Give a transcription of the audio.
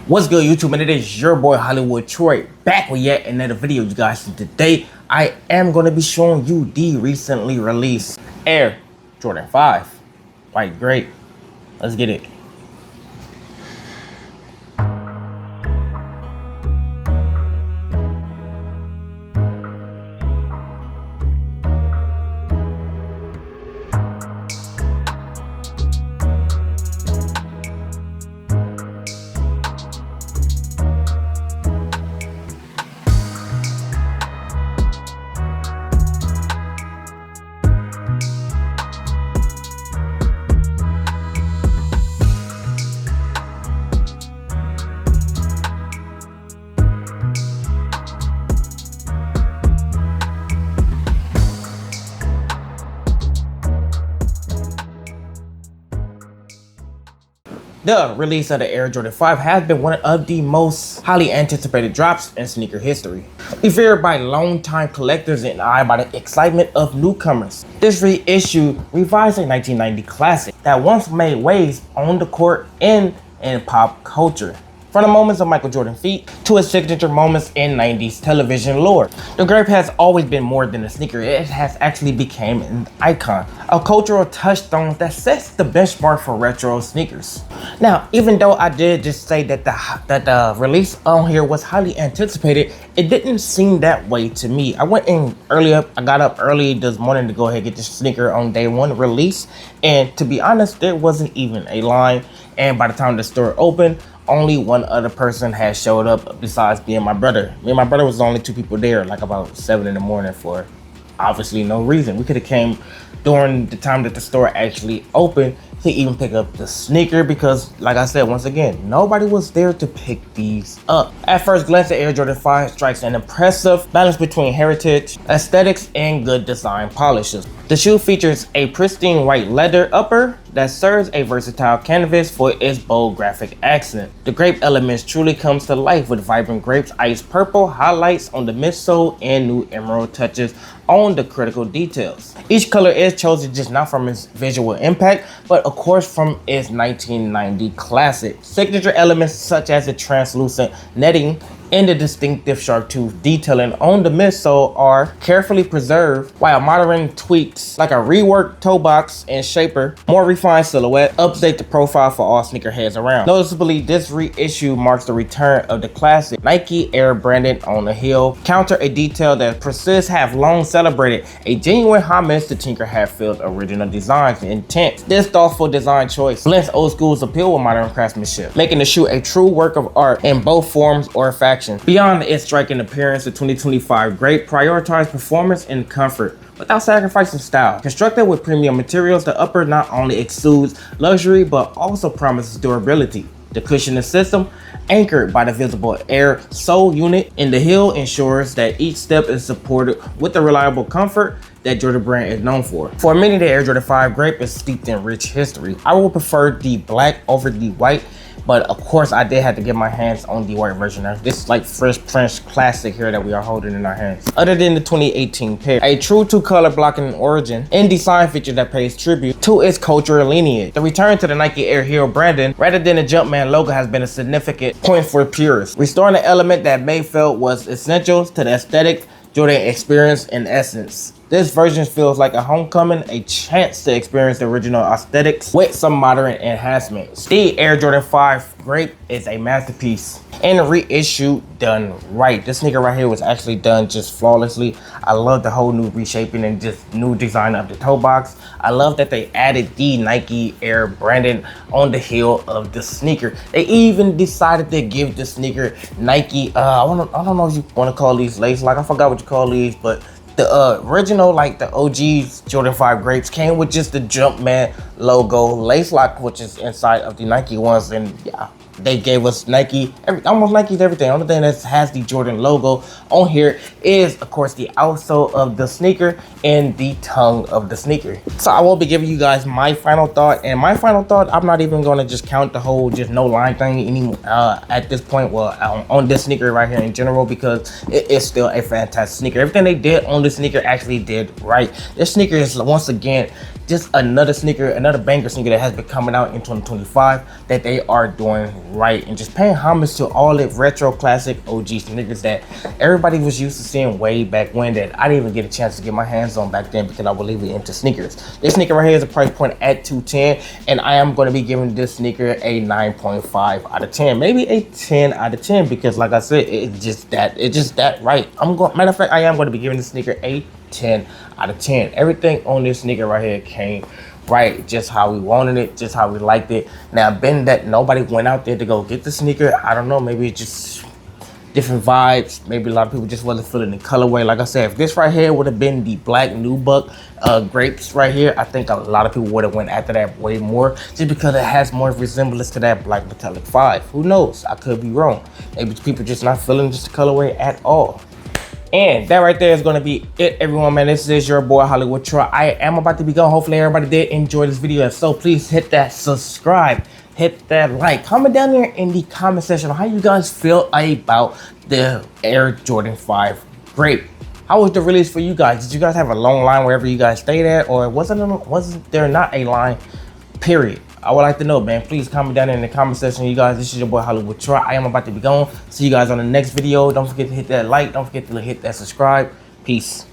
What's good, YouTube? And it is your boy Hollywood Troy back with yet another video, you guys. And today I am going to be showing you the recently released Air Jordan 5 by Grape. Let's get it. The release of the Air Jordan 5 has been one of the most highly anticipated drops in sneaker history. Feared by longtime collectors and eyed by the excitement of newcomers. This reissue revives a 1990 classic that once made waves on the court and in pop culture. From the moments of Michael Jordan's feet to his signature moments in 90s television lore. The Grape has always been more than a sneaker. It has actually become an icon, a cultural touchstone that sets the benchmark for retro sneakers. Now, even though I did just say that the release on here was highly anticipated, it didn't seem that way to me. I got up early this morning to go ahead and get this sneaker on day one release, and to be honest, there wasn't even a line. And by the time the store opened, only one other person had showed up besides me and my brother. Me and my brother was the only two people there, like about 7 in the morning for obviously no reason. We could have came during the time that the store actually opened to even pick up the sneaker because, like I said, once again, nobody was there to pick these up. At first glance, the Air Jordan 5 strikes an impressive balance between heritage, aesthetics, and good design polishes. The shoe features a pristine white leather upper that serves a versatile canvas for its bold graphic accent. The Grape elements truly comes to life with vibrant Grape's ice purple highlights on the midsole and new emerald touches on the critical details. Each color is chosen just not from its visual impact, but of course from its 1990 classic. Signature elements such as the translucent netting and the distinctive shark tooth detailing on the midsole are carefully preserved, while modern tweaks like a reworked toe box and shaper, more refined silhouette, update the profile for all sneakerheads around. Noticeably, this reissue marks the return of the classic Nike Air branding on the heel, counter a detail that persists have long celebrated, a genuine homage to Sneakerhead's original designs and intent. This thoughtful design choice blends old school's appeal with modern craftsmanship, making the shoe a true work of art in both forms or fashion. Beyond its striking appearance, the 2025 Grape prioritized performance and comfort without sacrificing style. Constructed with premium materials, the upper not only exudes luxury but also promises durability. The cushioning system, anchored by the visible air sole unit in the heel, ensures that each step is supported with the reliable comfort that Jordan brand is known for. For many, the Air Jordan 5 Grape is steeped in rich history. I would prefer the black over the white, but of course I did have to get my hands on the white version. This is like Fresh Prince classic here that we are holding in our hands. Other than the 2018 pair, a true to color blocking origin and design feature that pays tribute to its cultural lineage. The return to the Nike Air Hero branding rather than the Jumpman logo has been a significant point for purists, restoring the element that Mayfield was essential to the aesthetic Jordan experience in essence. This version feels like a homecoming, a chance to experience the original aesthetics with some modern enhancements. The Air Jordan 5 Grape is a masterpiece and a reissue done right. This sneaker right here was actually done just flawlessly. I love the whole new reshaping and just new design of the toe box. I love that they added the Nike Air branding on the heel of the sneaker. They even decided to give the sneaker Nike, I don't know if you want to call these lace lock. I forgot what you call these, but the original, like the OG Jordan 5 Grapes came with just the Jumpman logo lace lock, which is inside of the Nike ones, and yeah, they gave us almost Nike's everything. The only thing that has the Jordan logo on here is, of course, the outsole of the sneaker and the tongue of the sneaker. So I will be giving you guys my final thought, and my final thought, I'm not even going to just count the whole just no line thing anymore at this point. Well, on this sneaker right here in general, because it is still a fantastic sneaker. Everything they did on the sneaker actually did right. This sneaker is once again just another sneaker, another banger sneaker that has been coming out in 2025 that they are doing right and just paying homage to all the retro classic OG sneakers that everybody was used to seeing way back when, that I didn't even get a chance to get my hands on back then because I was really into sneakers. This sneaker right here is a price point at $210, and I am going to be giving this sneaker a 9.5 out of 10, maybe a 10 out of 10, because like I said, it's just that right. Matter of fact, I am going to be giving this sneaker a 10 out of 10. Everything on this sneaker right here came right, just how we wanted it, just how we liked it. Now, being that nobody went out there to go get the sneaker, I don't know, maybe it's just different vibes. Maybe a lot of people just wasn't feeling the colorway. Like I said, if this right here would have been the black nubuck grapes right here, I think a lot of people would have went after that way more, just because it has more resemblance to that black metallic 5. Who knows? I could be wrong. Maybe people just not feeling just the colorway at all. And that right there is going to be it, everyone, man. This is your boy Hollywood Troy. I am about to be gone. Hopefully everybody did enjoy this video. If so, please hit that subscribe, hit that like, comment down there in the comment section on how you guys feel about the Air Jordan 5 Grape. How was the release for you guys? Did you guys have a long line wherever you guys stayed at, or wasn't there not a line, period? I would like to know, man. Please comment down in the comment section, you guys. This is your boy Hollywood Troy. I am about to be gone. See you guys on the next video. Don't forget to hit that like. Don't forget to hit that subscribe. Peace.